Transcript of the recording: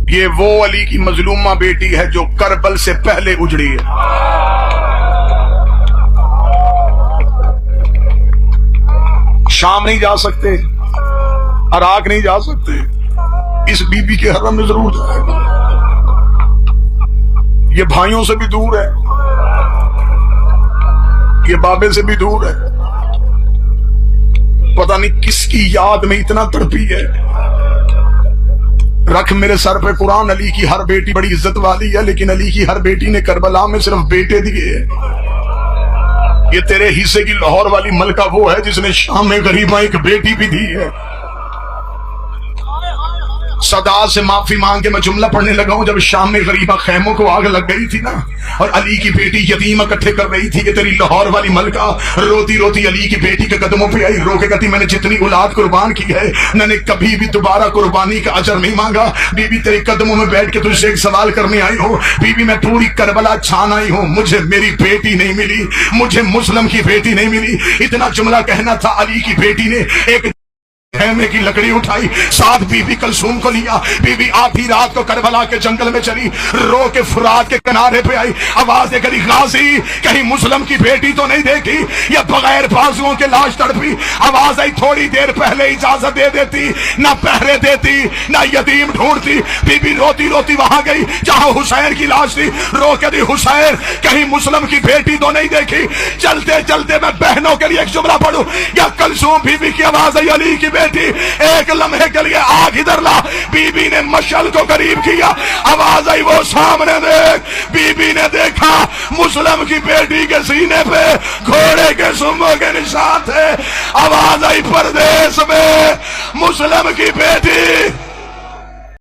یہ وہ علی کی مظلومہ بیٹی ہے جو کربل سے پہلے اجڑی ہے. شام نہیں جا سکتے، عراق نہیں جا سکتے، اس بی بی کے حرم میں ضرور جائے گا. یہ بھائیوں سے بھی دور ہے، یہ بابے سے بھی دور ہے. پتہ نہیں کس کی یاد میں اتنا تڑپی ہے. رکھ میرے سر پہ قرآن، علی کی ہر بیٹی بڑی عزت والی ہے، لیکن علی کی ہر بیٹی نے کربلا میں صرف بیٹے دیے. یہ تیرے حصے کی لاہور والی ملکہ وہ ہے جس نے شام میں غریبہ ایک بیٹی بھی دی ہے. صدا سے معافی مانگ کے میں جملہ پڑھنے لگا ہوں. جب شام میں غریبہ خیموں کو آگ لگ گئی تھی نا، اور علی کی بیٹی یتیم اکٹھے کر رہی تھی، کہ تیری لاہور والی ملکہ روتی روتی علی کی بیٹی کے قدموں پہ آئی، رو کے کہتی میں نے جتنی اولاد قربان کی ہے میں نے کبھی بھی دوبارہ قربانی کا اجر نہیں مانگا. بی بی تیری قدموں میں بیٹھ کے تجھ سے ایک سوال کرنے آئی ہوں. بی بی میں پوری کربلا چھان آئی ہوں، مجھے میری بیٹی نہیں ملی، مجھے مسلم کی بیٹی نہیں ملی. اتنا جملہ کہنا تھا. علی کی بیٹی نے ایک خیمے کی لکڑی اٹھائی، ساتھ بی بی کلثوم کو لیا. بی بی آدھی رات کو کربلا کے جنگل میں چلی، رو کے فرات کے کنارے پہ آئی. آواز دے کری غازی کہیں مسلم کی بیٹی تو نہیں دیکھی، یا بغیر بازوؤں کے لاش تڑپی. آواز آئی تھوڑی دیر پہلے اجازت دے دیتی، نہ پہرے دیتی نہ یتیم ڈھونڈتی. بی بی روتی روتی وہاں گئی جہاں حسین کی لاش تھی، رو کے دی حسین کہیں مسلم کی بیٹی تو نہیں دیکھی. چلتے چلتے میں بہنوں کے لیے ایک جملہ پڑھوں. یا کلثوم بی بی کی آواز آئی علی کی بیٹی ایک لمحے کے لیے آگ ادھر لا. بی بی نے مشعل کو قریب کیا، آواز آئی وہ سامنے دیکھ. بی بی نے دیکھا مسلم کی بیٹی کے سینے پہ گھوڑے کے سنگوں کے نشان تھے. آواز آئی پردیس میں مسلم کی بیٹی